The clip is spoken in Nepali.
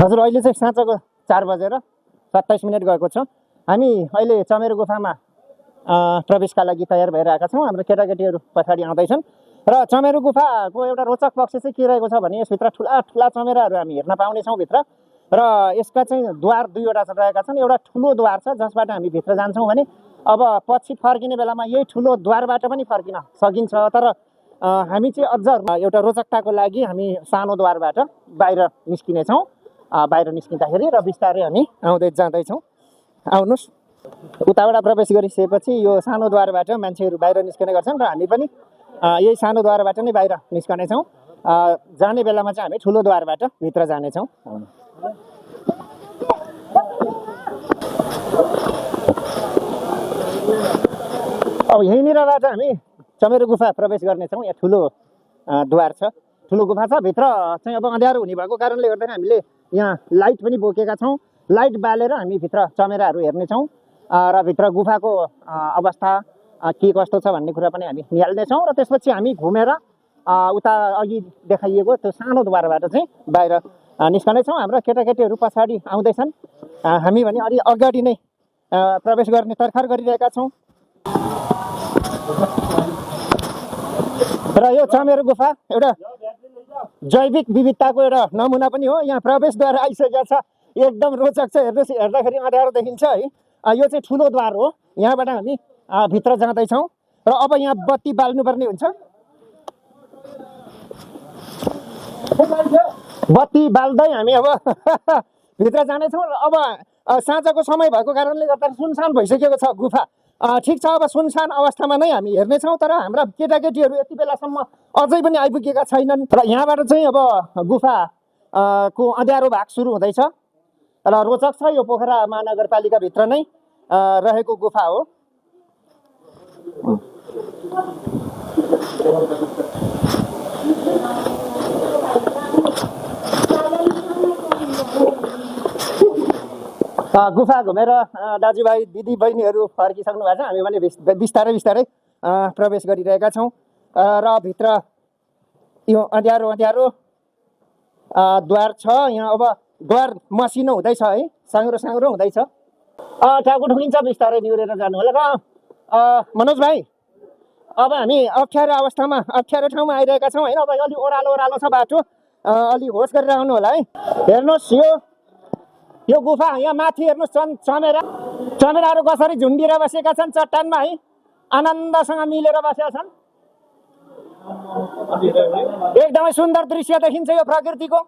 हजुर अहिले चाहिँ साँझको 4 बजेर 27 मिनट गएको छ। हामी अहिले चमेरो गुफामा प्रवेशका लागि तयार भइरहेका छौँ। हाम्रो केटाकेटीहरू पछाडि आउँदैछन् र चमेरो गुफाको एउटा रोचक पक्ष चाहिँ के रहेको छ भने यसभित्र ठुला ठुला चमेराहरू हामी हेर्न पाउनेछौँ भित्र। र यसका चाहिँ द्वार दुईवटा रहेका छन्। एउटा ठुलो द्वार छ जसबाट हामी भित्र जान्छौँ भने अब पछि फर्किने बेलामा यही ठुलो द्वारबाट पनि फर्किन सकिन्छ। तर हामी चाहिँ अझ एउटा रोचकताको लागि हामी सानो द्वारबाट बाहिर निस्किनेछौँ। बाहिर निस्किँदाखेरि र बिस्तारै हामी आउँदै जाँदैछौँ। आउनुहोस्। उताबाट प्रवेश गरिसकेपछि यो सानो द्वारबाट मान्छेहरू बाहिर निस्कने गर्छन् र हामी पनि यही सानो द्वारबाट नै बाहिर निस्कनेछौँ। जाने बेलामा चाहिँ हामी ठुलो द्वारबाट भित्र जानेछौँ। अब यहीँनिरबाट हामी चमेरो गुफा प्रवेश गर्नेछौँ। यहाँ ठुलो द्वार छ, ठुलो गुफा छ। भित्र चाहिँ अब अँध्यारो हुने भएको कारणले गर्दाखेरि हामीले यहाँ लाइट पनि बोकेका छौँ। लाइट बालेर हामी भित्र चमेराहरू हेर्नेछौँ र भित्र गुफाको अवस्था के कस्तो छ भन्ने कुरा पनि हामी निहाल्नेछौँ। र त्यसपछि हामी घुमेर उता अघि देखाइएको त्यो सानो द्वारबाट चाहिँ बाहिर निस्कनेछौँ। हाम्रा केटाकेटीहरू पछाडि आउँदैछन्। हामी भने अलि अगाडि नै प्रवेश गर्ने तर्खर गरिरहेका छौँ। र यो चमेरो गुफा एउटा जैविक विविधताको एउटा नमुना पनि हो। यहाँ प्रवेशद्वार आइसकेको छ, एकदम रोचक छ। हेर्नुहोस्, हेर्दाखेरि अँध्यारो देखिन्छ है। यो चाहिँ ठुलो द्वार हो। यहाँबाट हामी भित्र जाँदैछौँ र अब यहाँ बत्ती बाल्नुपर्ने हुन्छ। बत्ती बाल्दै हामी अब भित्र जानेछौँ। र अब साँझको समय भएको कारणले गर्दा सुनसान भइसकेको छ गुफा। ठिक छ, अब सुनसान अवस्थामा नै हामी हेर्नेछौँ। तर हाम्रा केटाकेटीहरू यति बेलासम्म अझै पनि आइपुगेका छैनन्। र यहाँबाट चाहिँ अब गुफा को अँध्यारो भाग सुरु हुँदैछ र रोचक छ। यो पोखरा महानगरपालिकाभित्र नै रहेको गुफा हो। गुफा घुमेर दाजुभाइ दिदीबहिनीहरू फर्किसक्नु भएको छ। हामी भने बिस्तारै बिस्तारै प्रवेश गरिरहेका छौँ। र भित्र यो अँध्यारो अँध्यारो द्वार छ। यहाँ अब द्वार मसिनो हुँदैछ है, साङ्ग्रो साङ्ग्रो हुँदैछ। टाउको ठुकिन्छ, बिस्तारै निहुरेर जानु होला। र मनोज भाइ, अब हामी अप्ठ्यारो ठाउँमा आइरहेका छौँ होइन। अब अलि ओह्रालो ओह्रालो छ बाटो, अलि होस गरेर आउनु होला है। हेर्नुहोस्, यो गुफा यहाँ माथि हेर्नुहोस्, चमेराहरू कसरी झुन्डिएर बसेका छन् चट्टानमा है। आनन्दसँग मिलेर बसेका छन्। एकदमै सुन्दर दृश्य देखिन्छ यो प्रकृतिको।